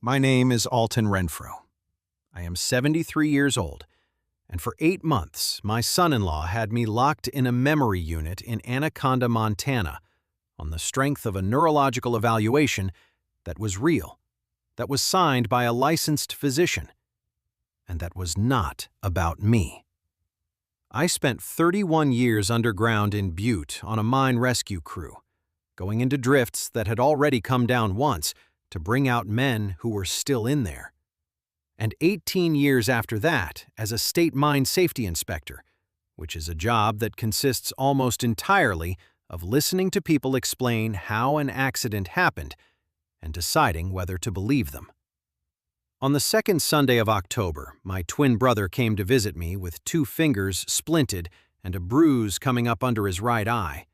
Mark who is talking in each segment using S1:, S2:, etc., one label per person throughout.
S1: My name is Alton Renfro. I am 73 years old, and for 8 months, my son-in-law had me locked in a memory unit in Anaconda, Montana, on the strength of a neurological evaluation that was real, that was signed by a licensed physician, and that was not about me. I spent 31 years underground in Butte on a mine rescue crew, going into drifts that had already come down once to bring out men who were still in there. And 18 years after that as a state mine safety inspector, which is a job that consists almost entirely of listening to people explain how an accident happened and deciding whether to believe them. On the second Sunday of October, my twin brother came to visit me with 2 fingers splinted and a bruise coming up under his right eye,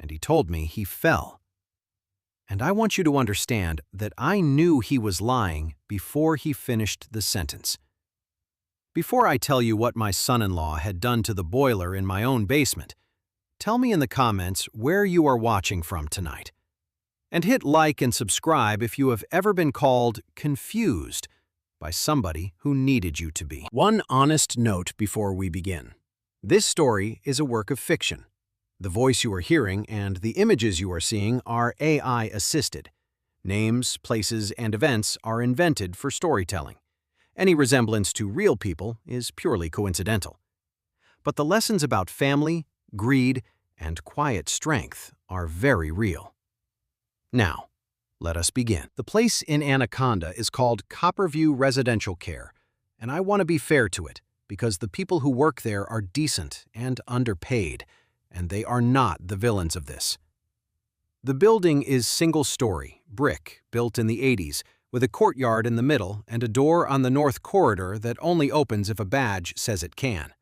S1: and he told me he fell. And I want you to understand that I knew he was lying before he finished the sentence. Before I tell you what my son-in-law had done to the boiler in my own basement, tell me in the comments where you are watching from tonight. And hit like and subscribe if you have ever been called confused by somebody who needed you to be. One honest note before we begin. This story is a work of fiction. The voice you are hearing and the images you are seeing are AI-assisted. Names, places, and events are invented for storytelling. Any resemblance to real people is purely coincidental. But the lessons about family, greed, and quiet strength are very real. Now, let us begin. The place in Anaconda is called Copperview Residential Care, and I want to be fair to it because the people who work there are decent and underpaid, and they are not the villains of this. The building is single-story, brick, built in the 80s, with a courtyard in the middle and a door on the north corridor that only opens if a badge says it can.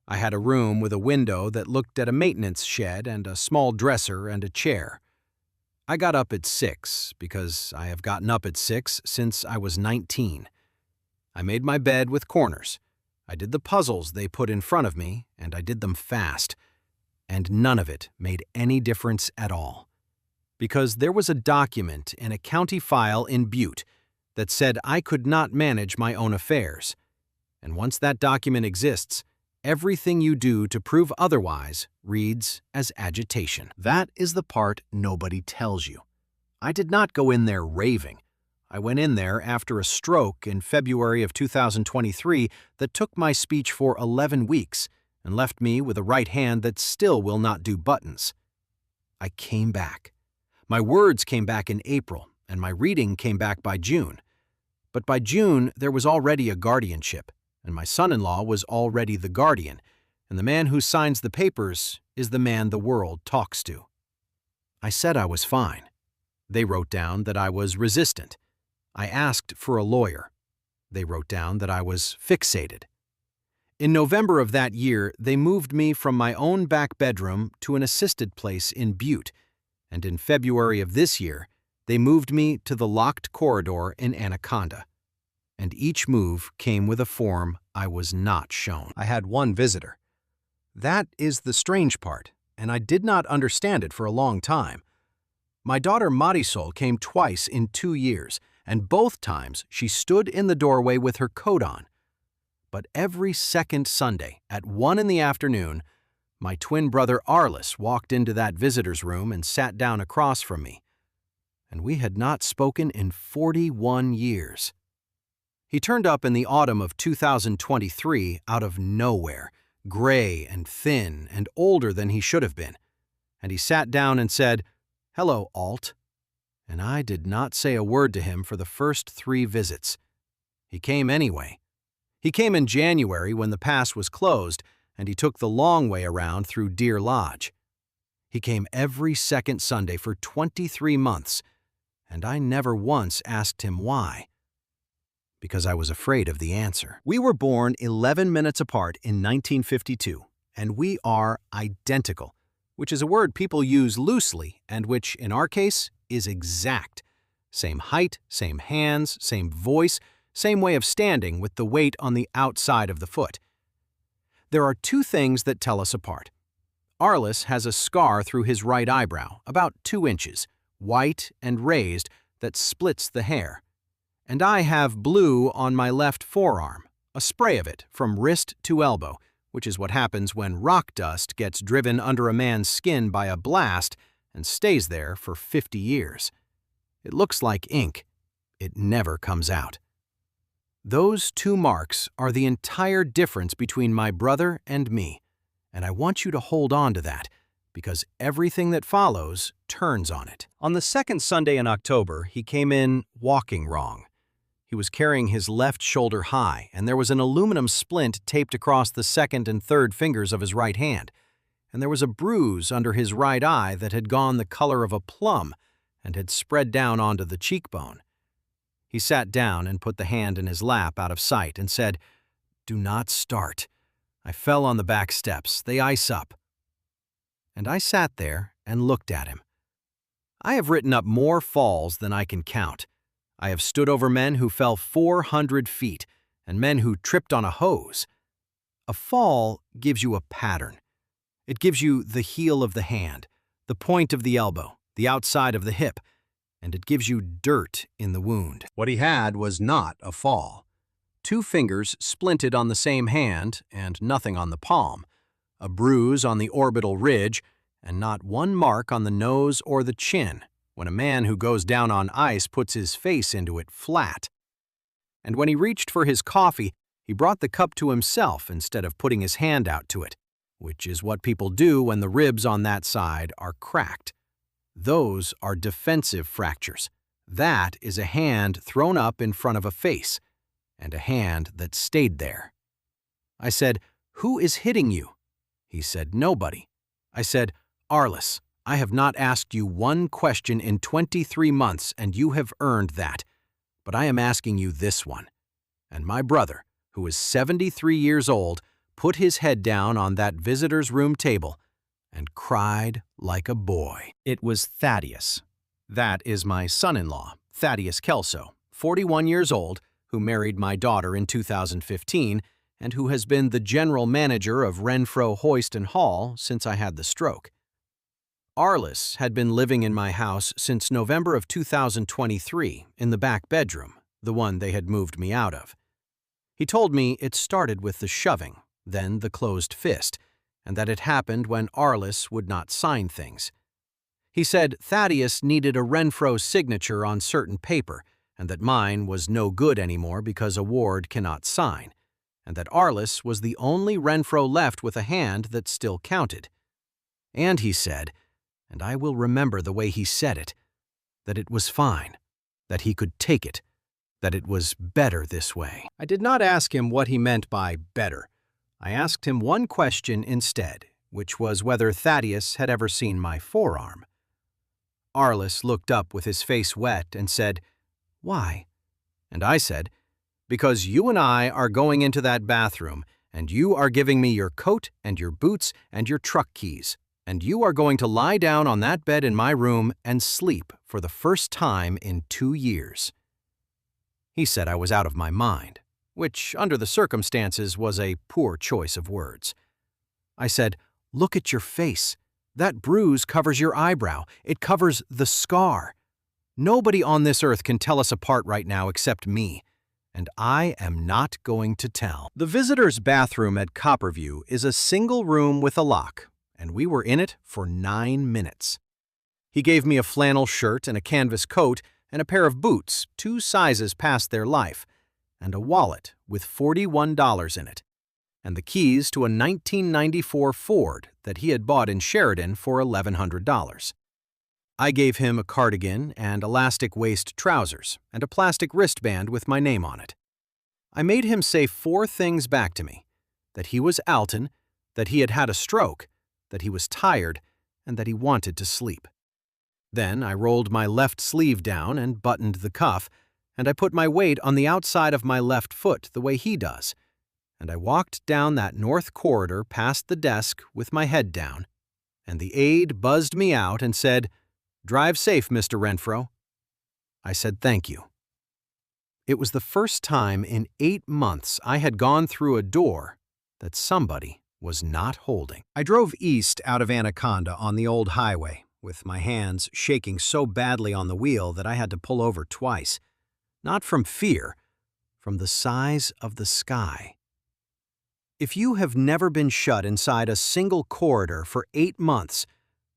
S1: I had a room with a window that looked at a maintenance shed and a small dresser and a chair. I got up at 6 because I have gotten up at 6 since I was 19. I made my bed with corners. I did the puzzles they put in front of me, and I did them fast. And none of it made any difference at all. Because there was a document in a county file in Butte that said I could not manage my own affairs. And once that document exists, everything you do to prove otherwise reads as agitation. That is the part nobody tells you. I did not go in there raving. I went in there after a stroke in February of 2023 that took my speech for 11 weeks and left me with a right hand that still will not do buttons. I came back. My words came back in April, and my reading came back by June. But by June, there was already a guardianship, and my son-in-law was already the guardian, and the man who signs the papers is the man the world talks to. I said I was fine. They wrote down that I was resistant. I asked for a lawyer. They wrote down that I was fixated. In November of that year, they moved me from my own back bedroom to an assisted place in Butte, and in February of this year, they moved me to the locked corridor in Anaconda. And each move came with a form I was not shown. I had one visitor. That is the strange part, and I did not understand it for a long time. My daughter Marisol came twice in 2 years, and both times she stood in the doorway with her coat on. But every second Sunday at 1 in the afternoon, my twin brother Arliss walked into that visitor's room and sat down across from me. And we had not spoken in 41 years. He turned up in the autumn of 2023 out of nowhere, gray and thin and older than he should have been. And he sat down and said, "Hello, Alt." And I did not say a word to him for the first 3 visits. He came anyway. He came in January when the pass was closed, and he took the long way around through Deer Lodge. He came every second Sunday for 23 months, and I never once asked him why. Because I was afraid of the answer. We were born 11 minutes apart in 1952, and we are identical, which is a word people use loosely and which, in our case, is exact. Same height, same hands, same voice, same way of standing with the weight on the outside of the foot. There are 2 things that tell us apart. Arliss has a scar through his right eyebrow, about 2 inches, white and raised, that splits the hair. And I have blue on my left forearm, a spray of it from wrist to elbow, which is what happens when rock dust gets driven under a man's skin by a blast and stays there for 50 years. It looks like ink. It never comes out. Those 2 marks are the entire difference between my brother and me, and I want you to hold on to that, because everything that follows turns on it. On the second Sunday in October, he came in walking wrong. He was carrying his left shoulder high, and there was an aluminum splint taped across the second and third fingers of his right hand, and there was a bruise under his right eye that had gone the color of a plum and had spread down onto the cheekbone. He sat down and put the hand in his lap out of sight and said, "Do not start. I fell on the back steps. They ice up." And I sat there and looked at him. I have written up more falls than I can count. I have stood over men who fell 400 feet and men who tripped on a hose. A fall gives you a pattern. It gives you the heel of the hand, the point of the elbow, the outside of the hip, and it gives you dirt in the wound. What he had was not a fall. 2 fingers splinted on the same hand and nothing on the palm, a bruise on the orbital ridge, and not one mark on the nose or the chin when a man who goes down on ice puts his face into it flat. And when he reached for his coffee, he brought the cup to himself instead of putting his hand out to it, which is what people do when the ribs on that side are cracked. Those are defensive fractures. That is a hand thrown up in front of a face, and a hand that stayed there. I said, "Who is hitting you?" He said, "Nobody." I said, "Arliss, I have not asked you one question in 23 months, and you have earned that. But I am asking you this one." And my brother, who is 73 years old, put his head down on that visitor's room table and cried like a boy. It was Thaddeus. That is my son-in-law, Thaddeus Kelso, 41 years old, who married my daughter in 2015 and who has been the general manager of Renfro Hoist and Hall since I had the stroke. Arliss had been living in my house since November of 2023 in the back bedroom, the one they had moved me out of. He told me it started with the shoving, then the closed fist, and that it happened when Arliss would not sign things. He said Thaddeus needed a Renfro signature on certain paper, and that mine was no good anymore because a ward cannot sign, and that Arliss was the only Renfro left with a hand that still counted. And he said, and I will remember the way he said it, that it was fine, that he could take it, that it was better this way. I did not ask him what he meant by better. I asked him one question instead, which was whether Thaddeus had ever seen my forearm. Arliss looked up with his face wet and said, "Why?" And I said, "Because you and I are going into that bathroom, and you are giving me your coat and your boots and your truck keys, and you are going to lie down on that bed in my room and sleep for the first time in 2 years." He said I was out of my mind, which, under the circumstances, was a poor choice of words. I said, "Look at your face. That bruise covers your eyebrow. It covers the scar. Nobody on this earth can tell us apart right now except me, and I am not going to tell." The visitor's bathroom at Copperview is a single room with a lock, and we were in it for 9 minutes. He gave me a flannel shirt and a canvas coat and a pair of boots 2 sizes past their life, and a wallet with $41 in it, and the keys to a 1994 Ford that he had bought in Sheridan for $1,100. I gave him a cardigan and elastic waist trousers and a plastic wristband with my name on it. I made him say 4 things back to me: that he was Alton, that he had had a stroke, that he was tired, and that he wanted to sleep. Then I rolled my left sleeve down and buttoned the cuff, and I put my weight on the outside of my left foot the way he does, and I walked down that north corridor past the desk with my head down, and the aide buzzed me out and said, "Drive safe, Mr. Renfro." I said thank you. It was the first time in 8 months I had gone through a door that somebody was not holding. I drove east out of Anaconda on the old highway, with my hands shaking so badly on the wheel that I had to pull over twice. Not from fear, from the size of the sky. If you have never been shut inside a single corridor for 8 months,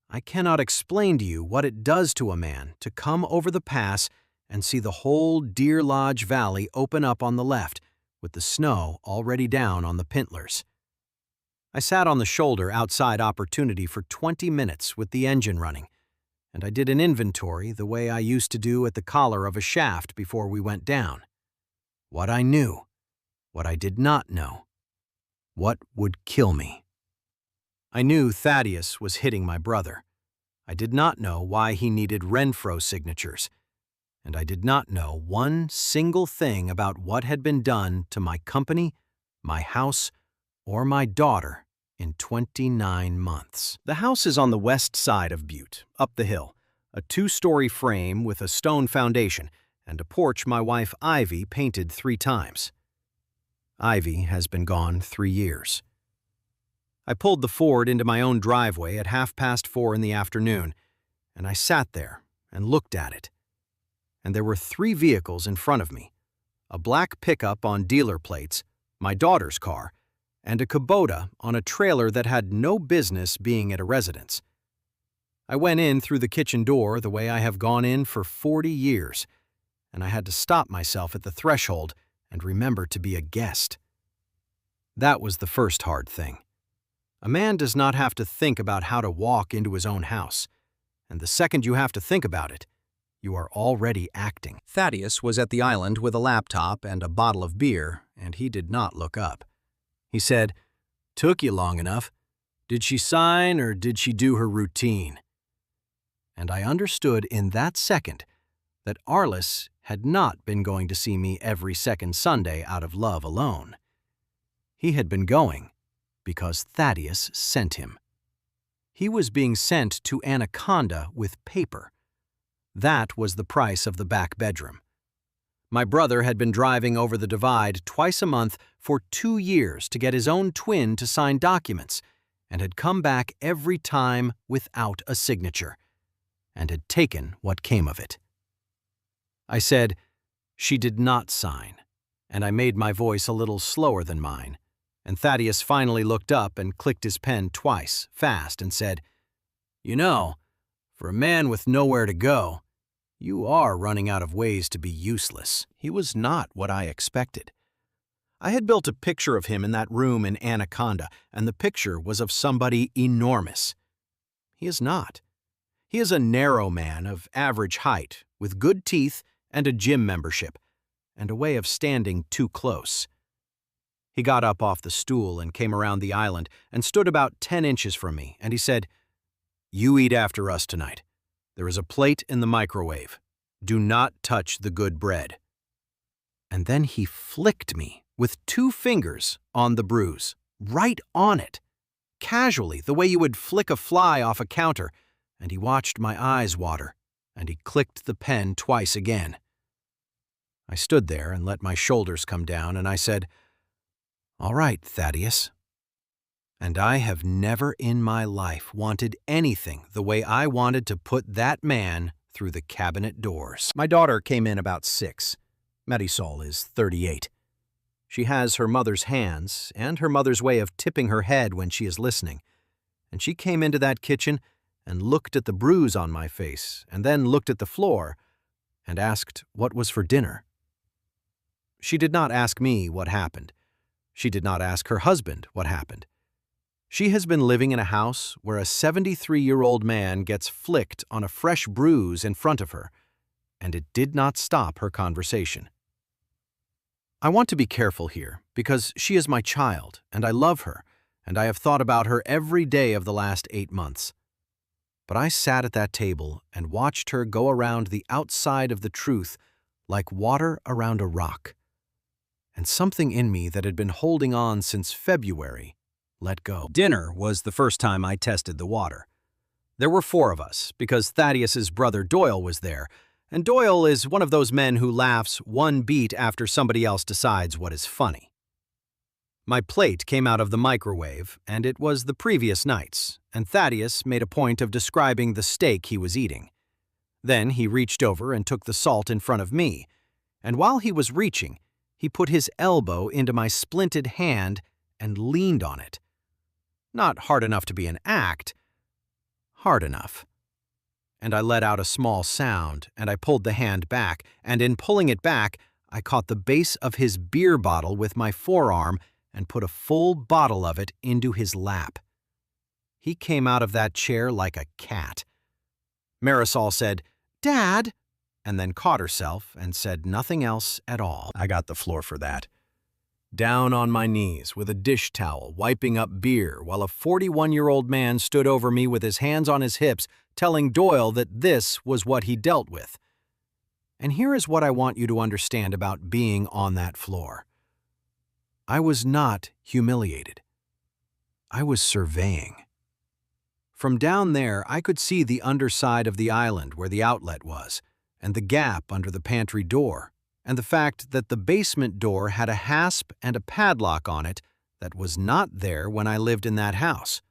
S1: I cannot explain to you what it does to a man to come over the pass and see the whole Deer Lodge Valley open up on the left, with the snow already down on the pintlers. I sat on the shoulder outside Opportunity for 20 minutes with the engine running, and I did an inventory the way I used to do at the collar of a shaft before we went down. What I knew, what I did not know, what would kill me. I knew Thaddeus was hitting my brother. I did not know why he needed Renfro signatures, and I did not know one single thing about what had been done to my company, my house, or my daughter in 29 months. The house is on the west side of Butte, up the hill, a 2-story frame with a stone foundation and a porch my wife Ivy painted 3 times. Ivy has been gone 3 years. I pulled the Ford into my own driveway at 4:30 in the afternoon, and I sat there and looked at it. And there were 3 vehicles in front of me, a black pickup on dealer plates, my daughter's car, and a Kubota on a trailer that had no business being at a residence. I went in through the kitchen door the way I have gone in for 40 years, and I had to stop myself at the threshold and remember to be a guest. That was the first hard thing. A man does not have to think about how to walk into his own house, and the second you have to think about it, you are already acting. Thaddeus was at the island with a laptop and a bottle of beer, and he did not look up. He said, "Took you long enough. Did she sign or did she do her routine?" And I understood in that second that Arliss had not been going to see me every second Sunday out of love alone. He had been going because Thaddeus sent him. He was being sent to Anaconda with paper. That was the price of the back bedroom. My brother had been driving over the divide twice a month for 2 years to get his own twin to sign documents, and had come back every time without a signature, and had taken what came of it. I said, "She did not sign," and I made my voice a little slower than mine, and Thaddeus finally looked up and clicked his pen twice, fast, and said, "You know, for a man with nowhere to go, you are running out of ways to be useless." He was not what I expected. I had built a picture of him in that room in Anaconda, and the picture was of somebody enormous. He is not. He is a narrow man of average height, with good teeth and a gym membership, and a way of standing too close. He got up off the stool and came around the island and stood about 10 inches from me, and he said, "You eat after us tonight. There is a plate in the microwave. Do not touch the good bread." And then he flicked me with 2 fingers on the bruise, right on it, casually, the way you would flick a fly off a counter, and he watched my eyes water, and he clicked the pen twice again. I stood there and let my shoulders come down, and I said, "All right, Thaddeus." And I have never in my life wanted anything the way I wanted to put that man through the cabinet doors. My daughter came in about 6. Marisol is 38. She has her mother's hands and her mother's way of tipping her head when she is listening, and she came into that kitchen and looked at the bruise on my face and then looked at the floor and asked what was for dinner. She did not ask me what happened. She did not ask her husband what happened. She has been living in a house where a 73-year-old man gets flicked on a fresh bruise in front of her, and it did not stop her conversation. I want to be careful here because she is my child, and I love her, and I have thought about her every day of the last 8 months. But I sat at that table and watched her go around the outside of the truth like water around a rock. And something in me that had been holding on since February let go. Dinner was the first time I tested the water. There were 4 of us because Thaddeus's brother Doyle was there, and Doyle is one of those men who laughs one beat after somebody else decides what is funny. My plate came out of the microwave, and it was the previous night's, and Thaddeus made a point of describing the steak he was eating. Then he reached over and took the salt in front of me, And while he was reaching, he put his elbow into my splinted hand and leaned on it. Not hard enough to be an act, hard enough. And I let out a small sound, and I pulled the hand back, and in pulling it back, I caught the base of his beer bottle with my forearm and put a full bottle of it into his lap. He came out of that chair like a cat. Marisol said, "Dad," and then caught herself and said nothing else at all. I got the floor for that. Down on my knees with a dish towel, wiping up beer, while a 41-year-old man stood over me with his hands on his hips, telling Doyle that this was what he dealt with. And here is what I want you to understand about being on that floor. I was not humiliated. I was surveying. From down there, I could see the underside of the island where the outlet was, and the gap under the pantry door, and the fact that the basement door had a hasp and a padlock on it that was not there when I lived in that house,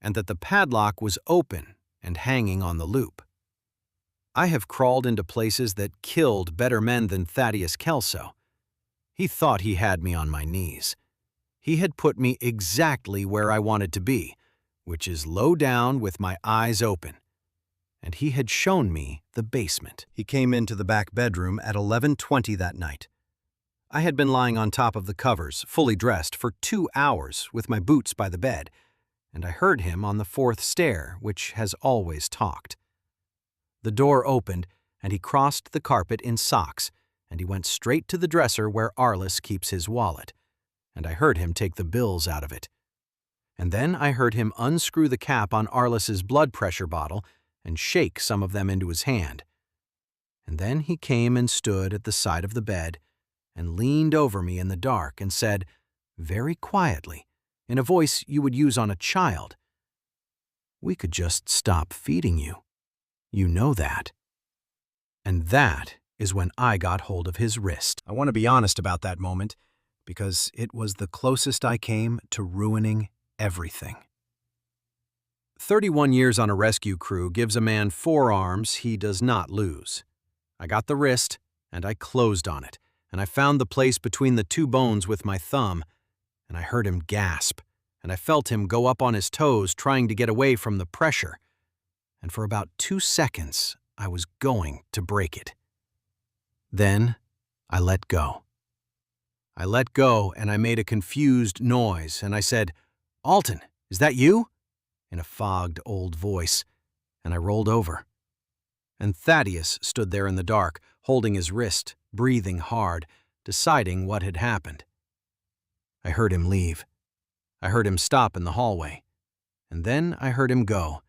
S1: and that the padlock was open and hanging on the loop. I have crawled into places that killed better men than Thaddeus Kelso. He thought he had me on my knees. He had put me exactly where I wanted to be, which is low down with my eyes open. And he had shown me the basement. He came into the back bedroom at 11:20 that night. I had been lying on top of the covers, fully dressed, for 2 hours with my boots by the bed, and I heard him on the 4th stair, which has always talked. The door opened, and he crossed the carpet in socks, and he went straight to the dresser where Arliss keeps his wallet, and I heard him take the bills out of it. And then I heard him unscrew the cap on Arliss's blood pressure bottle and shake some of them into his hand. And then he came and stood at the side of the bed and leaned over me in the dark and said, very quietly, in a voice you would use on a child, "We could just stop feeding you. You know that." And that is when I got hold of his wrist. I want to be honest about that moment, because it was the closest I came to ruining everything. 31 years on a rescue crew gives a man 4 arms he does not lose. I got the wrist, and I closed on it, and I found the place between the 2 bones with my thumb, and I heard him gasp, and I felt him go up on his toes trying to get away from the pressure, and for about 2 seconds I was going to break it. Then I let go. I let go, and I made a confused noise, and I said, "Alton, is that you?" in a fogged old voice, and I rolled over. And Thaddeus stood there in the dark, holding his wrist, breathing hard, deciding what had happened. I heard him leave. I heard him stop in the hallway. And then I heard him go,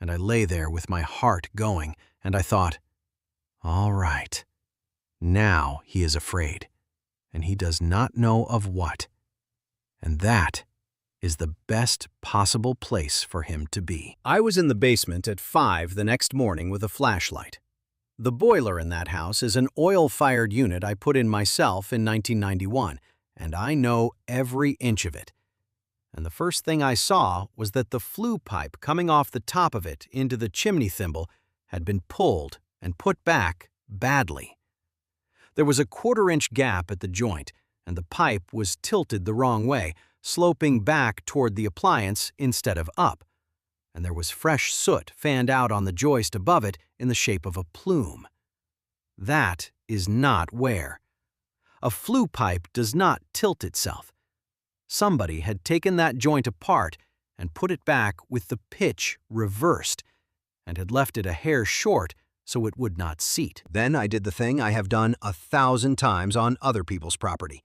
S1: and I lay there with my heart going, and I thought, all right, now he is afraid, and he does not know of what, and that is the best possible place for him to be. I was in the basement at 5 the next morning with a flashlight. The boiler in that house is an oil-fired unit I put in myself in 1991, and I know every inch of it. And the first thing I saw was that the flue pipe coming off the top of it into the chimney thimble had been pulled and put back badly. There was a 1/4-inch gap at the joint, and the pipe was tilted the wrong way, sloping back toward the appliance instead of up, and there was fresh soot fanned out on the joist above it in the shape of a plume. That is not wear. A flue pipe does not tilt itself. Somebody had taken that joint apart and put it back with the pitch reversed, and had left it a hair short so it would not seat. Then I did the thing I have done 1,000 times on other people's property.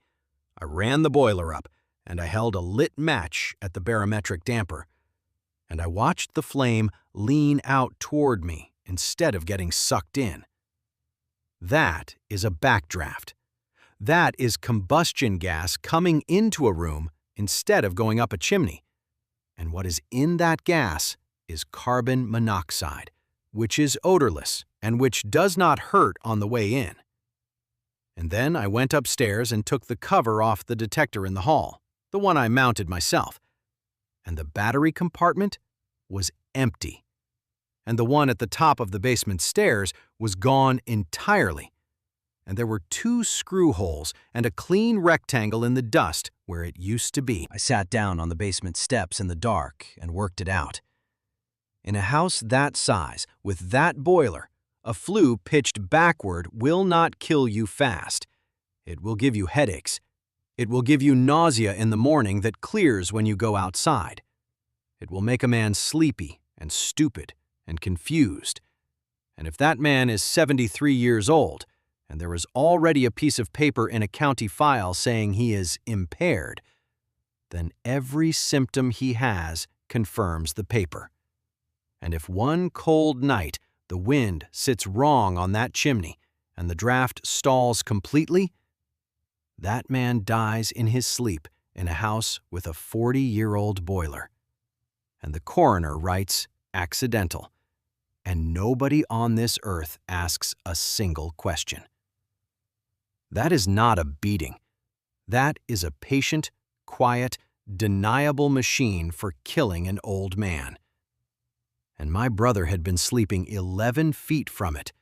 S1: I ran the boiler up, and I held a lit match at the barometric damper, and I watched the flame lean out toward me instead of getting sucked in. That is a backdraft. That is combustion gas coming into a room instead of going up a chimney. And what is in that gas is carbon monoxide, which is odorless and which does not hurt on the way in. And then I went upstairs and took the cover off the detector in the hall, the one I mounted myself, and the battery compartment was empty, and the one at the top of the basement stairs was gone entirely. and there were 2 screw holes and a clean rectangle in the dust where it used to be. I sat down on the basement steps in the dark and worked it out. In a house that size, with that boiler, a flue pitched backward will not kill you fast. It will give you headaches. It will give you nausea in the morning that clears when you go outside. It will make a man sleepy and stupid and confused. And if that man is 73 years old, and there is already a piece of paper in a county file saying he is impaired, then every symptom he has confirms the paper. And if one cold night the wind sits wrong on that chimney and the draft stalls completely, that man dies in his sleep in a house with a 40-year-old boiler. And the coroner writes, accidental, and nobody on this earth asks a single question. That is not a beating. That is a patient, quiet, deniable machine for killing an old man. And my brother had been sleeping 11 feet from it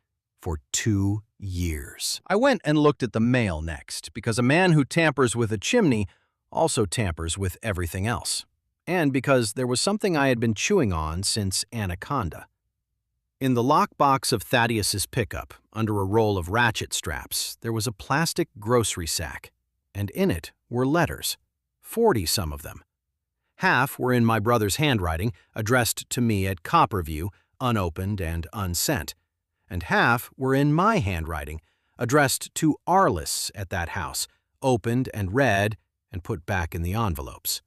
S1: for 2 years. I went and looked at the mail next, because a man who tampers with a chimney also tampers with everything else, and because there was something I had been chewing on since Anaconda. In the lockbox of Thaddeus's pickup, under a roll of ratchet straps, there was a plastic grocery sack, and in it were letters, 40-some of them. Half were in my brother's handwriting, addressed to me at Copperview, unopened and unsent, and half were in my handwriting, addressed to Arliss at that house, opened and read and put back in the envelopes.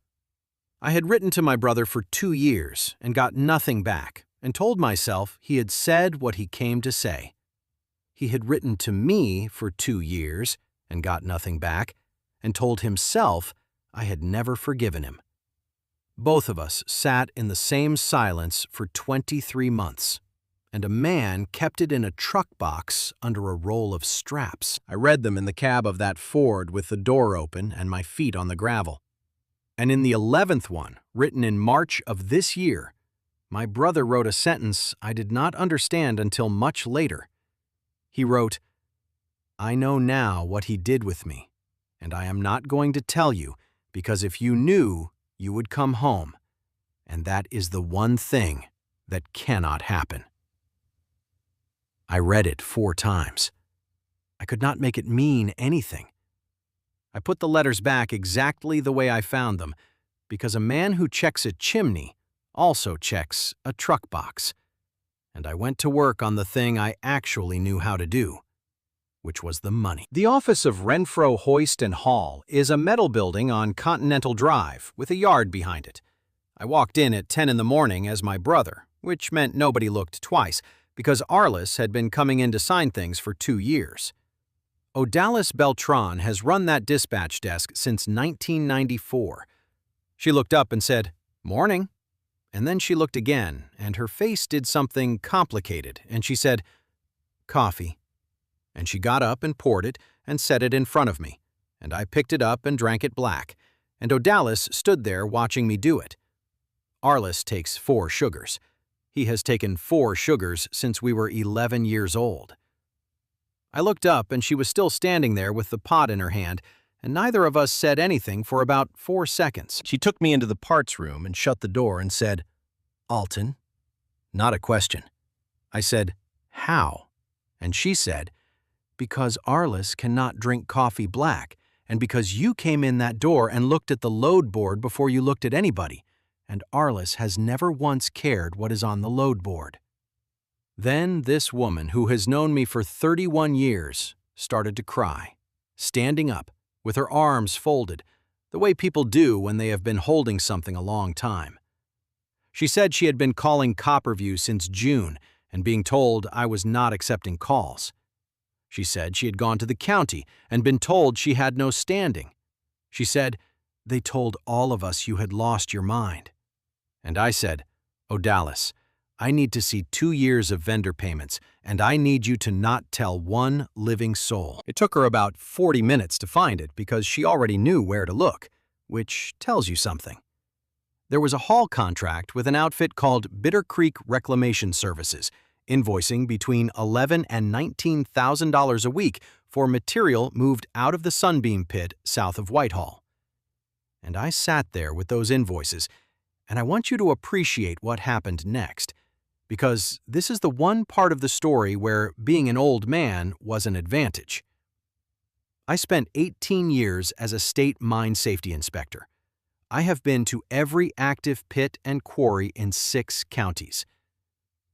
S1: I had written to my brother for 2 years and got nothing back, and told myself he had said what he came to say. He had written to me for 2 years and got nothing back, and told himself I had never forgiven him. Both of us sat in the same silence for 23 months, and a man kept it in a truck box under a roll of straps. I read them in the cab of that Ford with the door open and my feet on the gravel. And in the 11th one, written in March of this year, my brother wrote a sentence I did not understand until much later. He wrote, "I know now what he did with me, and I am not going to tell you, because if you knew, you would come home, and that is the one thing that cannot happen." I read it 4 times. I could not make it mean anything. I put the letters back exactly the way I found them, because a man who checks a chimney also checks a truck box. And I went to work on the thing I actually knew how to do, which was the money. The office of Renfro Hoist and Hall is a metal building on Continental Drive with a yard behind it. I walked in at 10 in the morning as my brother, which meant nobody looked twice, because Arliss had been coming in to sign things for 2 years. Odalis Beltran has run that dispatch desk since 1994. She looked up and said, "Morning." And then she looked again, and her face did something complicated, and she said, "Coffee." And she got up and poured it and set it in front of me, and I picked it up and drank it black, and Odalis stood there watching me do it. Arliss takes 4 sugars. He has taken 4 sugars since we were 11 years old. I looked up, and she was still standing there with the pot in her hand, and neither of us said anything for about 4 seconds. She took me into the parts room and shut the door and said, "Alton." Not a question. I said, "How?" And she said, "Because Arliss cannot drink coffee black, and because you came in that door and looked at the load board before you looked at anybody, and Arliss has never once cared what is on the load board." Then this woman, who has known me for 31 years, started to cry, standing up, with her arms folded, the way people do when they have been holding something a long time. She said she had been calling Copperview since June and being told I was not accepting calls. She said she had gone to the county and been told she had no standing. She said, "They told all of us you had lost your mind." And I said, "Odalis, I need to see 2 years of vendor payments, and I need you to not tell one living soul." It took her about 40 minutes to find it because she already knew where to look, which tells you something. There was a haul contract with an outfit called Bitter Creek Reclamation Services, invoicing between $11,000 and $19,000 a week for material moved out of the Sunbeam pit south of Whitehall. And I sat there with those invoices, and I want you to appreciate what happened next, because this is the one part of the story where being an old man was an advantage. I spent 18 years as a state mine safety inspector. I have been to every active pit and quarry in 6 counties.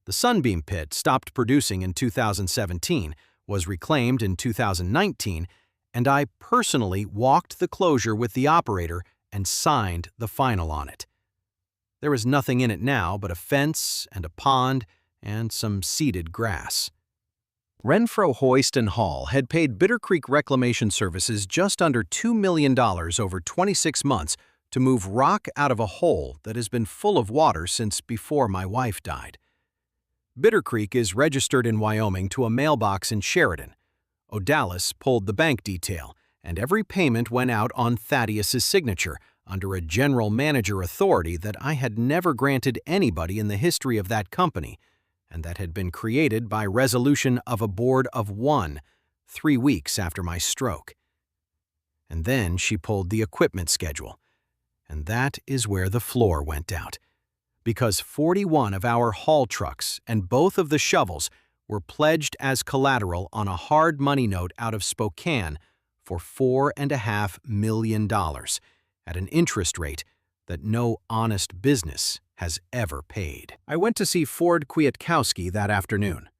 S1: The Sunbeam pit stopped producing in 2017, was reclaimed in 2019, and I personally walked the closure with the operator and signed the final on it. There is nothing in it now but a fence and a pond and some seeded grass. Renfro Hoist and Haul had paid Bitter Creek Reclamation Services just under $2 million over 26 months to move rock out of a hole that has been full of water since before my wife died. Bitter Creek is registered in Wyoming to a mailbox in Sheridan. O'Dallas pulled the bank detail, and every payment went out on Thaddeus's signature under a general manager authority that I had never granted anybody in the history of that company, and that had been created by resolution of a board of 1, 3 weeks after my stroke. And then she pulled the equipment schedule, and that is where the floor went out, because 41 of our haul trucks and both of the shovels were pledged as collateral on a hard money note out of Spokane for $4.5 million at an interest rate that no honest business has ever paid. I went to see Ford Kwiatkowski that afternoon.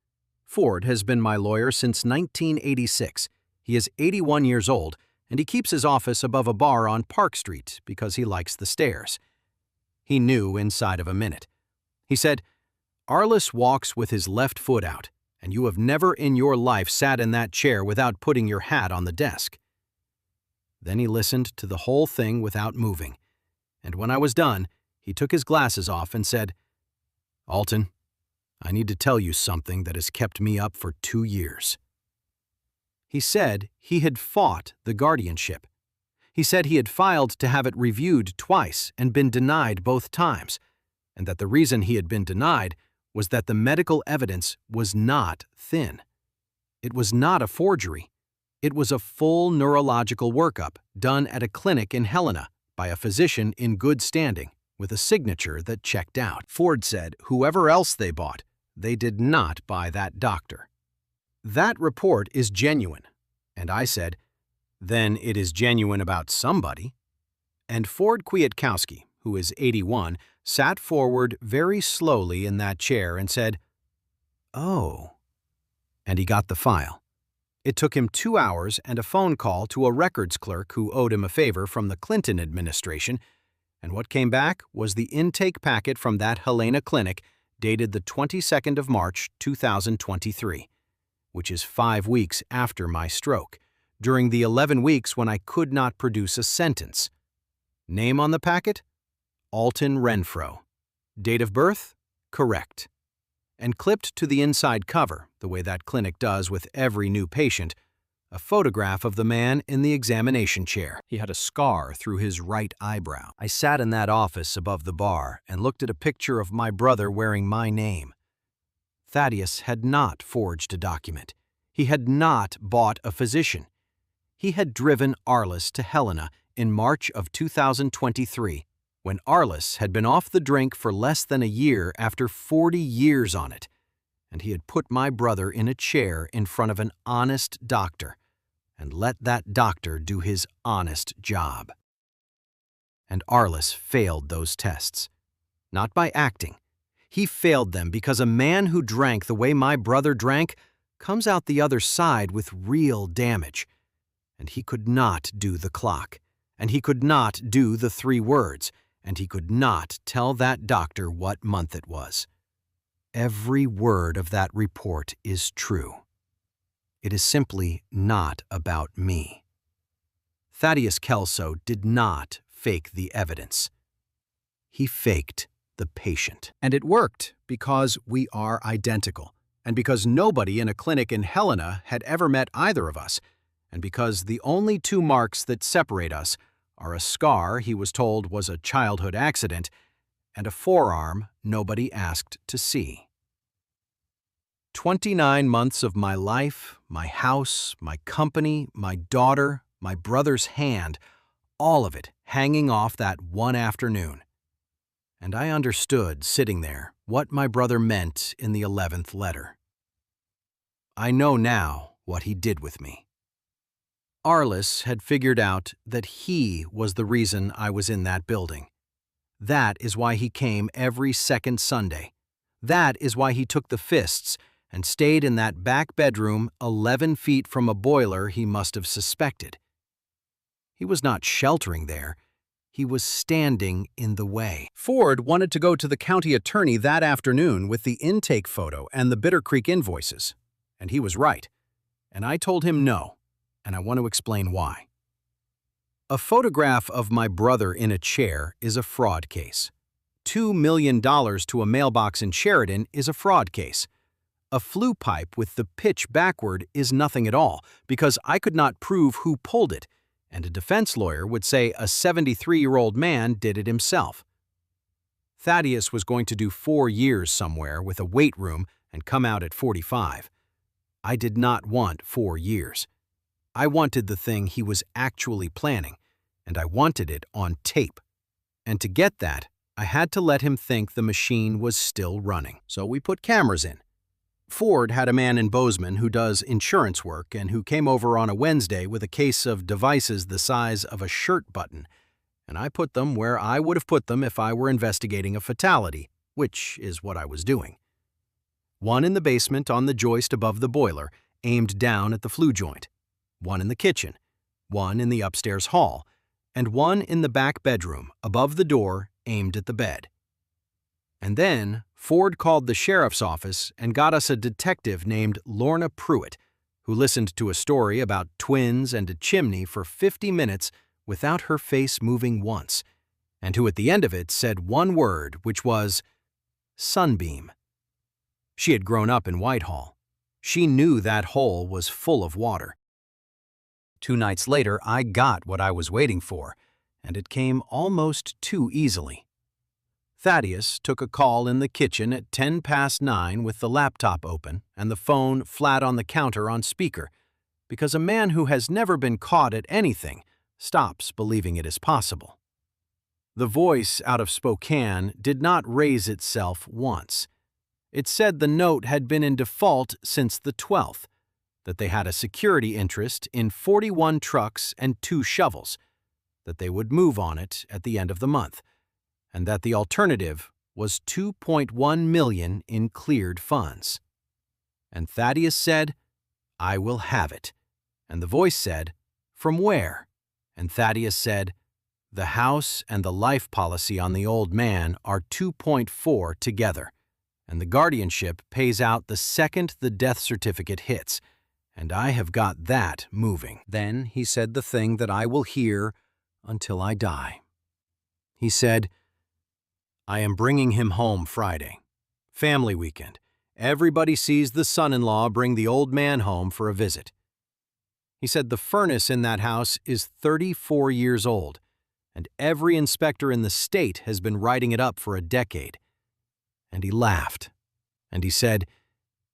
S1: Ford has been my lawyer since 1986. He is 81 years old, and he keeps his office above a bar on Park Street because he likes the stairs. He knew inside of a minute. He said, "Arliss walks with his left foot out, and you have never in your life sat in that chair without putting your hat on the desk." Then he listened to the whole thing without moving, and when I was done, he took his glasses off and said, "Alton, I need to tell you something that has kept me up for 2 years." He said he had fought the guardianship. He said he had filed to have it reviewed twice and been denied both times, and that the reason he had been denied was that the medical evidence was not thin. It was not a forgery. It was a full neurological workup done at a clinic in Helena by a physician in good standing, with a signature that checked out. Ford said whoever else they bought, they did not buy that doctor. That report is genuine. And I said, then it is genuine about somebody. And Ford Kwiatkowski, who is 81, sat forward very slowly in that chair and said, "Oh." And he got the file. It took him 2 hours and a phone call to a records clerk who owed him a favor from the Clinton administration, and what came back was the intake packet from that Helena clinic dated the 22nd of March, 2023, which is 5 weeks after my stroke, during the 11 weeks when I could not produce a sentence. Name on the packet? Alton Renfro. Date of birth? Correct. And clipped to the inside cover, the way that clinic does with every new patient, a photograph of the man in the examination chair. He had a scar through his right eyebrow. I sat in that office above the bar and looked at a picture of my brother wearing my name. Thaddeus had not forged a document. He had not bought a physician. He had driven Arliss to Helena in March of 2023, when Arliss had been off the drink for less than a year after 40 years on it, and he had put my brother in a chair in front of an honest doctor and let that doctor do his honest job. And Arliss failed those tests. Not by acting. He failed them because a man who drank the way my brother drank comes out the other side with real damage. And he could not do the clock, and he could not do the 3 words, and he could not tell that doctor what month it was. Every word of that report is true. It is simply not about me. Thaddeus Kelso did not fake the evidence. He faked the patient. And it worked because we are identical, and because nobody in a clinic in Helena had ever met either of us, and because the only 2 marks that separate us are a scar he was told was a childhood accident and a forearm nobody asked to see. 29 months of my life, my house, my company, my daughter, my brother's hand, all of it hanging off that one afternoon. And I understood, sitting there, what my brother meant in the 11th letter. I know now what he did with me. Arliss had figured out that he was the reason I was in that building. That is why he came every second Sunday. That is why he took the fists and stayed in that back bedroom 11 feet from a boiler he must have suspected. He was not sheltering there. He was standing in the way. Ford wanted to go to the county attorney that afternoon with the intake photo and the Bitter Creek invoices. And he was right. And I told him no, and I want to explain why. A photograph of my brother in a chair is a fraud case. $2 million to a mailbox in Sheridan is a fraud case. A flue pipe with the pitch backward is nothing at all, because I could not prove who pulled it, and a defense lawyer would say a 73-year-old man did it himself. Thaddeus was going to do 4 years somewhere with a weight room and come out at 45. I did not want 4 years. I wanted the thing he was actually planning, and I wanted it on tape. And to get that, I had to let him think the machine was still running. So we put cameras in. Ford had a man in Bozeman who does insurance work and who came over on a Wednesday with a case of devices the size of a shirt button, and I put them where I would have put them if I were investigating a fatality, which is what I was doing. One in the basement on the joist above the boiler, aimed down at the flue joint. One in the kitchen. One in the upstairs hall. And one in the back bedroom, above the door, aimed at the bed. And then Ford called the sheriff's office and got us a detective named Lorna Pruitt, who listened to a story about twins and a chimney for 50 minutes without her face moving once, and who at the end of it said one word, which was sunbeam. She had grown up in Whitehall. She knew that hole was full of water. 2 nights later, I got what I was waiting for, and it came almost too easily. Thaddeus took a call in the kitchen at 9:10 with the laptop open and the phone flat on the counter on speaker, because a man who has never been caught at anything stops believing it is possible. The voice out of Spokane did not raise itself once. It said the note had been in default since the 12th, that they had a security interest in 41 trucks and 2 shovels, that they would move on it at the end of the month, and that the alternative was $2.1 million in cleared funds. And Thaddeus said, "I will have it." And the voice said, "From where?" And Thaddeus said, "The house and the life policy on the old man are 2.4 together, and the guardianship pays out the second the death certificate hits, and I have got that moving." Then he said the thing that I will hear until I die. He said, "I am bringing him home Friday. Family weekend. Everybody sees the son-in-law bring the old man home for a visit." He said the furnace in that house is 34 years old, and every inspector in the state has been writing it up for a decade. And he laughed, and he said,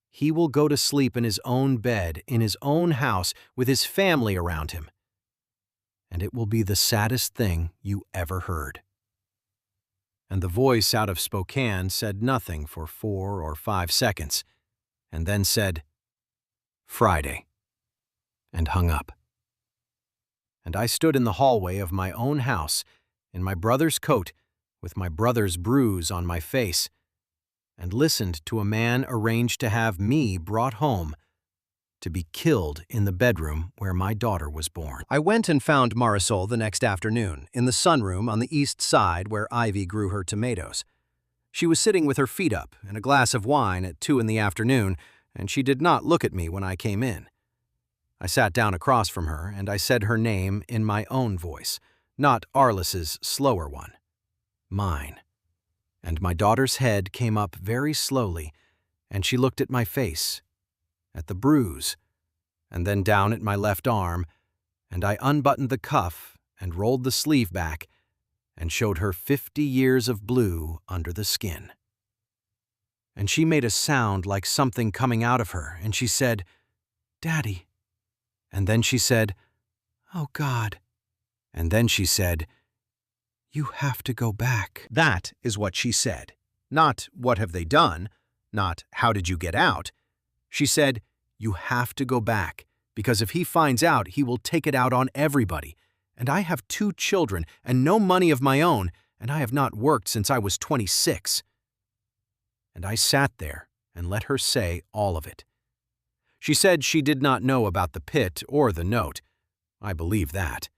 S1: he will go to sleep in his own bed, in his own house, with his family around him. And it will be the saddest thing you ever heard. And the voice out of Spokane said nothing for 4 or 5 seconds, and then said, "Friday," and hung up. And I stood in the hallway of my own house, in my brother's coat, with my brother's bruise on my face, and listened to a man arrange to have me brought home to be killed in the bedroom where my daughter was born. I went and found Marisol the next afternoon, in the sunroom on the east side where Ivy grew her tomatoes. She was sitting with her feet up and a glass of wine at 2 in the afternoon, and she did not look at me when I came in. I sat down across from her, and I said her name in my own voice, not Arliss's slower one. Mine. And my daughter's head came up very slowly, and she looked at my face, at the bruise, and then down at my left arm, and I unbuttoned the cuff and rolled the sleeve back and showed her 50 years of blue under the skin. and she made a sound like something coming out of her, and she said, "Daddy." And then she said, "Oh, God." And then she said, "You have to go back." That is what she said. Not, "What have they done?" Not, "How did you get out?" She said, "You have to go back, because if he finds out, he will take it out on everybody. And I have 2 children and no money of my own, and I have not worked since I was 26. And I sat there and let her say all of it. She said she did not know about the pit or the note. I believe that.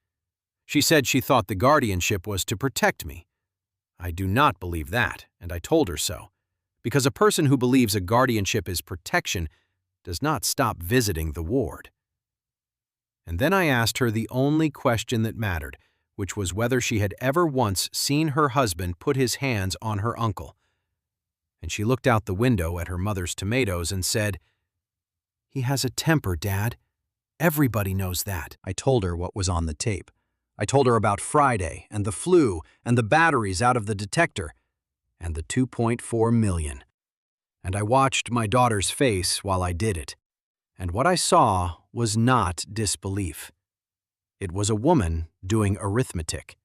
S1: She said she thought the guardianship was to protect me. I do not believe that, and I told her so, because a person who believes a guardianship is protection does not stop visiting the ward. And then I asked her the only question that mattered, which was whether she had ever once seen her husband put his hands on her uncle. And she looked out the window at her mother's tomatoes and said, "He has a temper, Dad. Everybody knows that." I told her what was on the tape. I told her about Friday and the flu and the batteries out of the detector and the 2.4 million. And I watched my daughter's face while I did it. And what I saw was not disbelief. It was a woman doing arithmetic.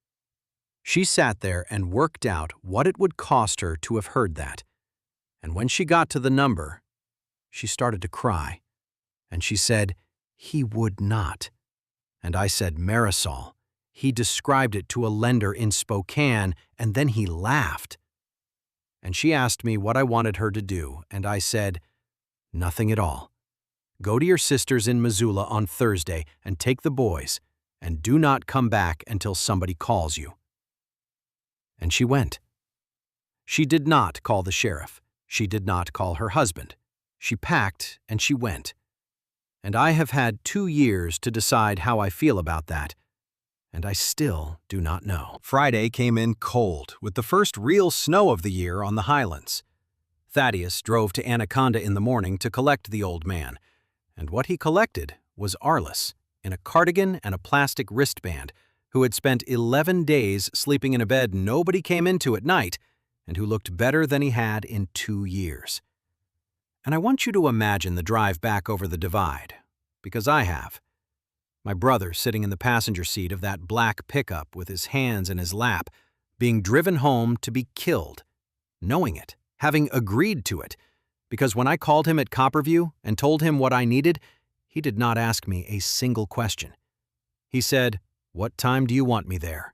S1: She sat there and worked out what it would cost her to have heard that. And when she got to the number, she started to cry. And she said, "He would not." And I said, "Marisol, he described it to a lender in Spokane, and then he laughed." And she asked me what I wanted her to do, and I said, "Nothing at all. Go to your sister's in Missoula on Thursday and take the boys, and do not come back until somebody calls you." And she went. She did not call the sheriff. She did not call her husband. She packed and she went. And I have had 2 years to decide how I feel about that, and I still do not know. Friday came in cold, with the first real snow of the year on the highlands. Thaddeus drove to Anaconda in the morning to collect the old man, and what he collected was Arliss, in a cardigan and a plastic wristband, who had spent 11 days sleeping in a bed nobody came into at night, and who looked better than he had in 2 years. And I want you to imagine the drive back over the divide, because I have. My brother sitting in the passenger seat of that black pickup with his hands in his lap, being driven home to be killed, knowing it, having agreed to it, because when I called him at Copperview and told him what I needed, he did not ask me a single question. He said, "What time do you want me there?"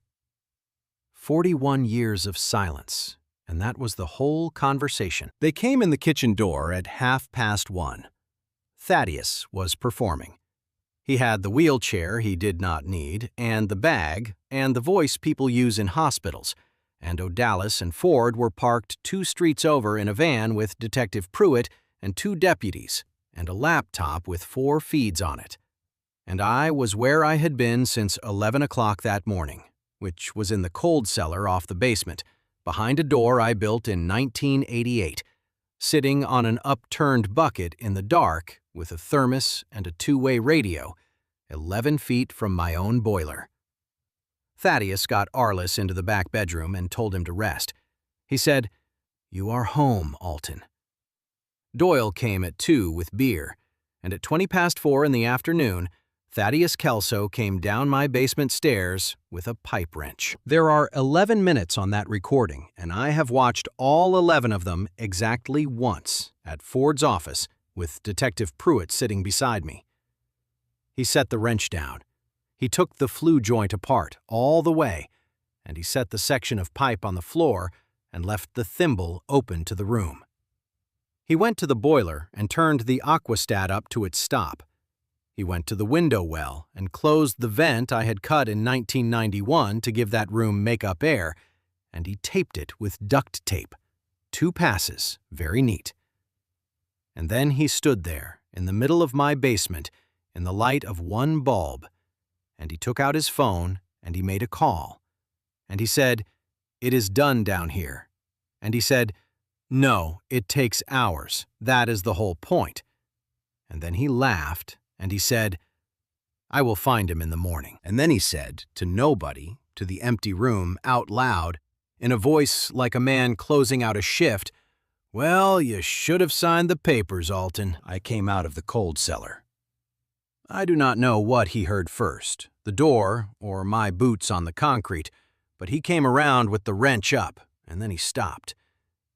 S1: 41 years of silence, and that was the whole conversation. They came in the kitchen door at 1:30. Thaddeus was performing. He had the wheelchair he did not need, and the bag, and the voice people use in hospitals, and O'Dallas and Ford were parked 2 streets over in a van with Detective Pruitt and 2 deputies, and a laptop with 4 feeds on it. And I was where I had been since 11 o'clock that morning, which was in the cold cellar off the basement, behind a door I built in 1988, sitting on an upturned bucket in the dark with a thermos and a 2-way radio, 11 feet from my own boiler. Thaddeus got Arliss into the back bedroom and told him to rest. He said, "You are home, Alton." Doyle came at 2 with beer, and at 4:20 in the afternoon, Thaddeus Kelso came down my basement stairs with a pipe wrench. There are 11 minutes on that recording, and I have watched all 11 of them exactly once at Ford's office with Detective Pruitt sitting beside me. He set the wrench down. He took the flue joint apart all the way, and he set the section of pipe on the floor and left the thimble open to the room. He went to the boiler and turned the aquastat up to its stop. He went to the window well and closed the vent I had cut in 1991 to give that room make-up air, and he taped it with duct tape. 2 passes, very neat. And then he stood there in the middle of my basement in the light of 1 bulb, and he took out his phone and he made a call. And he said, "It is done down here." And he said, "No, it takes hours. That is the whole point." And then he laughed and he said, "I will find him in the morning." And then he said to nobody, to the empty room, out loud, in a voice like a man closing out a shift, "Well, you should have signed the papers, Alton." I came out of the cold cellar. I do not know what he heard first, the door or my boots on the concrete, but he came around with the wrench up, and then he stopped,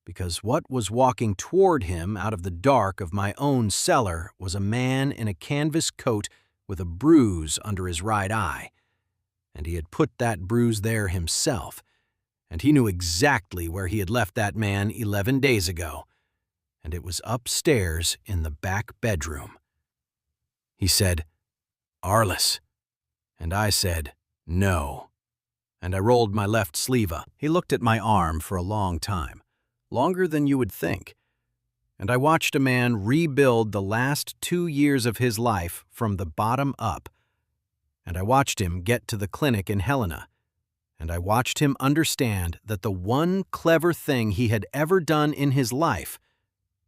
S1: because what was walking toward him out of the dark of my own cellar was a man in a canvas coat with a bruise under his right eye. And he had put that bruise there himself, and he knew exactly where he had left that man 11 days ago, and it was upstairs in the back bedroom. He said, "Arliss," and I said, "No," and I rolled my left sleeve up. He looked at my arm for a long time, longer than you would think, and I watched a man rebuild the last 2 years of his life from the bottom up, and I watched him get to the clinic in Helena, and I watched him understand that the one clever thing he had ever done in his life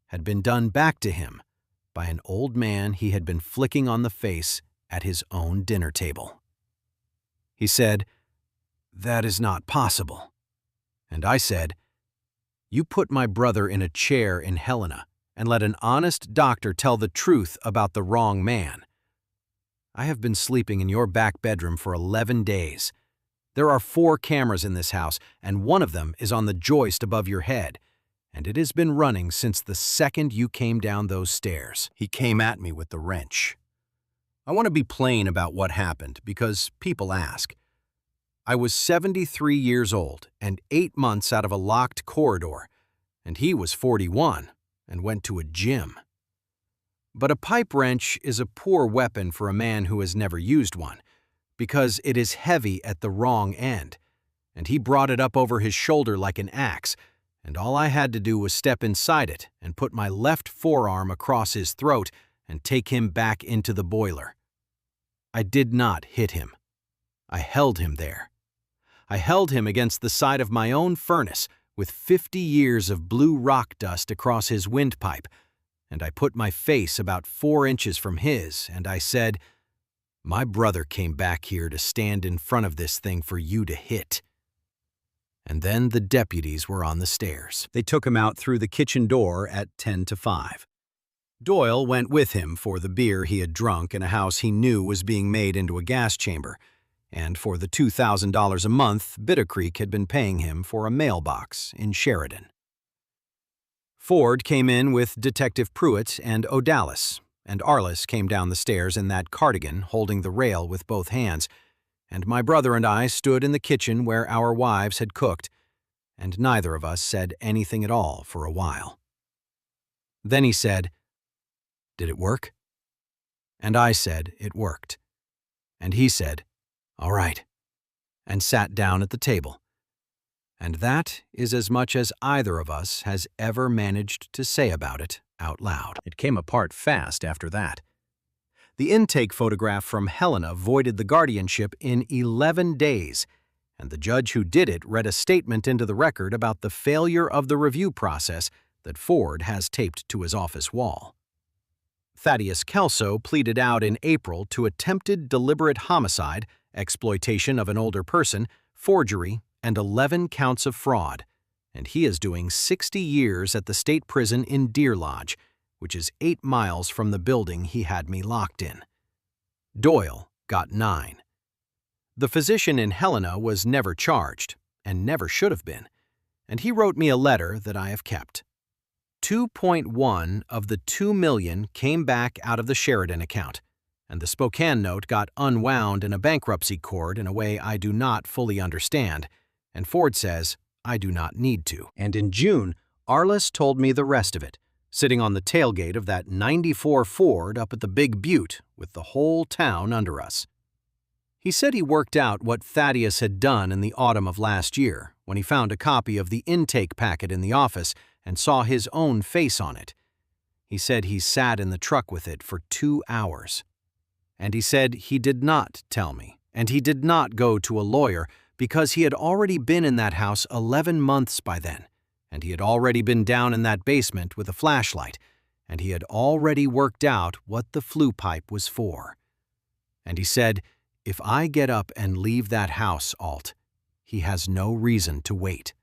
S1: had been done back to him by an old man he had been flicking on the face at his own dinner table. He said, "That is not possible." And I said, "You put my brother in a chair in Helena and let an honest doctor tell the truth about the wrong man. I have been sleeping in your back bedroom for 11 days. There are 4 cameras in this house, and one of them is on the joist above your head, and it has been running since the second you came down those stairs." He came at me with the wrench. I want to be plain about what happened because people ask. I was 73 years old and 8 months out of a locked corridor, and he was 41 and went to a gym. But a pipe wrench is a poor weapon for a man who has never used one, because it is heavy at the wrong end, and he brought it up over his shoulder like an axe, and all I had to do was step inside it and put my left forearm across his throat and take him back into the boiler. I did not hit him. I held him there. I held him against the side of my own furnace with 50 years of blue rock dust across his windpipe, and I put my face about 4 inches from his, and I said, "My brother came back here to stand in front of this thing for you to hit." And then the deputies were on the stairs. They took him out through the kitchen door at 10 to 5. Doyle went with him for the beer he had drunk in a house he knew was being made into a gas chamber, and for the $2,000 a month Bitter Creek had been paying him for a mailbox in Sheridan. Ford came in with Detective Pruitt and O'Dallas, and Arliss came down the stairs in that cardigan holding the rail with both hands, and my brother and I stood in the kitchen where our wives had cooked, and neither of us said anything at all for a while. Then he said, "Did it work?" And I said it worked. And he said, "All right," and sat down at the table. And that is as much as either of us has ever managed to say about it out loud. It came apart fast after that. The intake photograph from Helena voided the guardianship in 11 days, and the judge who did it read a statement into the record about the failure of the review process that Ford has taped to his office wall. Thaddeus Kelso pleaded out in April to attempted deliberate homicide, exploitation of an older person, forgery, and 11 counts of fraud, and he is doing 60 years at the state prison in Deer Lodge, which is 8 miles from the building he had me locked in. Doyle got 9. The physician in Helena was never charged, and never should have been, and he wrote me a letter that I have kept. 2.1 of the $2 million came back out of the Sheridan account, and the Spokane note got unwound in a bankruptcy court in a way I do not fully understand, and Ford says I do not need to. And in June, Arliss told me the rest of it, sitting on the tailgate of that '94 Ford up at the Big Butte with the whole town under us. He said he worked out what Thaddeus had done in the autumn of last year when he found a copy of the intake packet in the office and saw his own face on it. He said he sat in the truck with it for 2 hours. And he said he did not tell me, and he did not go to a lawyer because he had already been in that house 11 months by then, and he had already been down in that basement with a flashlight, and he had already worked out what the flue pipe was for. And he said, "If I get up and leave that house, Alt, he has no reason to wait."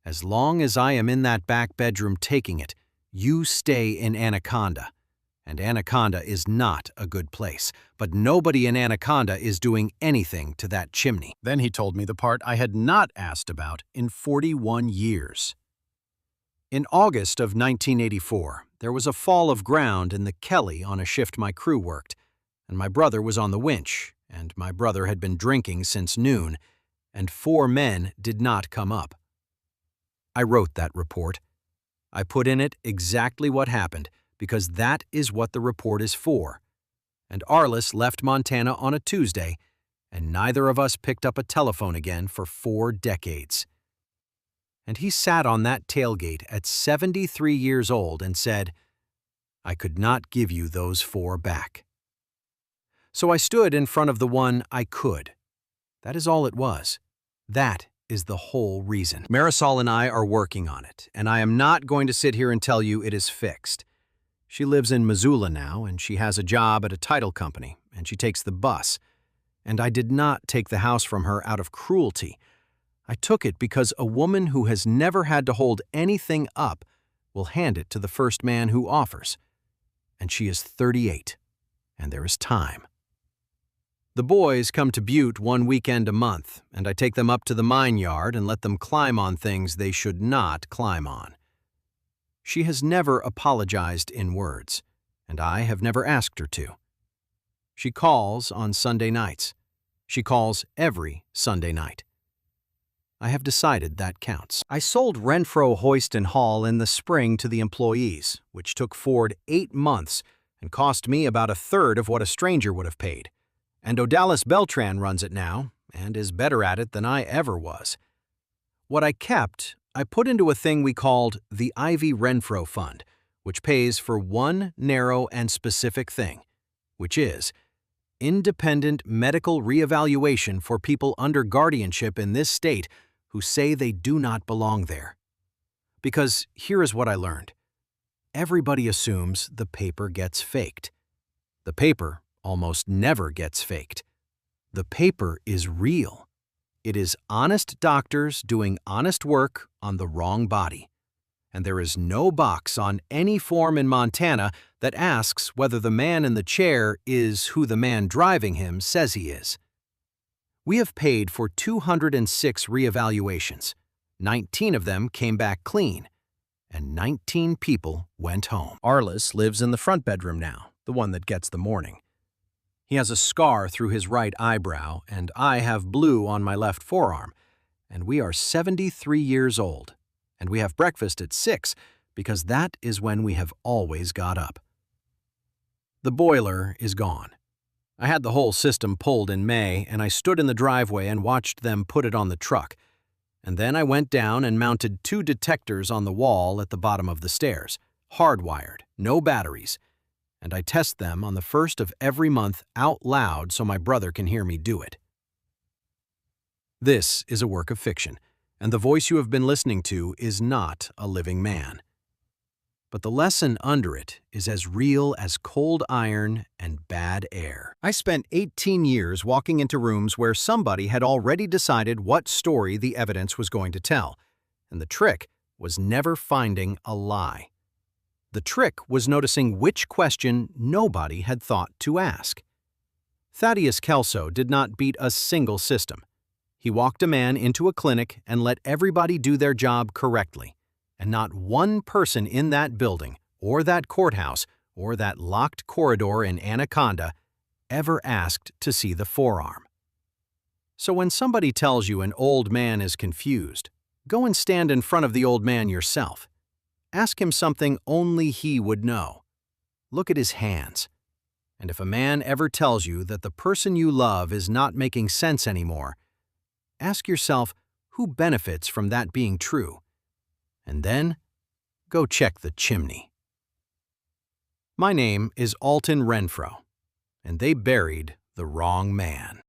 S1: As long as I am in that back bedroom taking it, you stay in Anaconda. And Anaconda is not a good place, but nobody in Anaconda is doing anything to that chimney." Then he told me the part I had not asked about in 41 years. In August of 1984, there was a fall of ground in the Kelly on a shift my crew worked, and my brother was on the winch, and my brother had been drinking since noon, and 4 men did not come up. I wrote that report. I put in it exactly what happened, because that is what the report is for. And Arliss left Montana on a Tuesday, and neither of us picked up a telephone again for 4 decades. And he sat on that tailgate at 73 years old and said, "I could not give you those 4 back." So I stood in front of the one I could. That is all it was. That is the whole reason. Marisol and I are working on it, and I am not going to sit here and tell you it is fixed. She lives in Missoula now, and she has a job at a title company, and she takes the bus. And I did not take the house from her out of cruelty. I took it because a woman who has never had to hold anything up will hand it to the first man who offers. And she is 38, and there is time. The boys come to Butte 1 weekend a month, and I take them up to the mine yard and let them climb on things they should not climb on. She has never apologized in words, and I have never asked her to. She calls on Sunday nights. She calls every Sunday night. I have decided that counts. I sold Renfro Hoist and Haul in the spring to the employees, which took Ford 8 months and cost me about 1/3 of what a stranger would have paid. And Odalis Beltran runs it now, and is better at it than I ever was. What I kept, I put into a thing we called the Ivy Renfro Fund, which pays for one narrow and specific thing, which is independent medical reevaluation for people under guardianship in this state who say they do not belong there. Because here is what I learned. Everybody assumes the paper gets faked. The paper almost never gets faked. The paper is real. It is honest doctors doing honest work on the wrong body. And there is no box on any form in Montana that asks whether the man in the chair is who the man driving him says he is. We have paid for 206 reevaluations. 19 of them came back clean, and 19 people went home. Arliss lives in the front bedroom now, the one that gets the morning. He has a scar through his right eyebrow, and I have blue on my left forearm, and we are 73 years old, and we have breakfast at 6 because that is when we have always got up. The boiler is gone. I had the whole system pulled in May, and I stood in the driveway and watched them put it on the truck. And then I went down and mounted 2 detectors on the wall at the bottom of the stairs, hardwired, no batteries, and I test them on the 1st of every month out loud so my brother can hear me do it. This is a work of fiction, and the voice you have been listening to is not a living man. But the lesson under it is as real as cold iron and bad air. I spent 18 years walking into rooms where somebody had already decided what story the evidence was going to tell, and the trick was never finding a lie. The trick was noticing which question nobody had thought to ask. Thaddeus Kelso did not beat a single system. He walked a man into a clinic and let everybody do their job correctly. And not one person in that building, or that courthouse, or that locked corridor in Anaconda ever asked to see the forearm. So when somebody tells you an old man is confused, go and stand in front of the old man yourself. Ask him something only he would know. Look at his hands. And if a man ever tells you that the person you love is not making sense anymore, ask yourself who benefits from that being true. And then, go check the chimney. My name is Alton Renfro, and they buried the wrong man.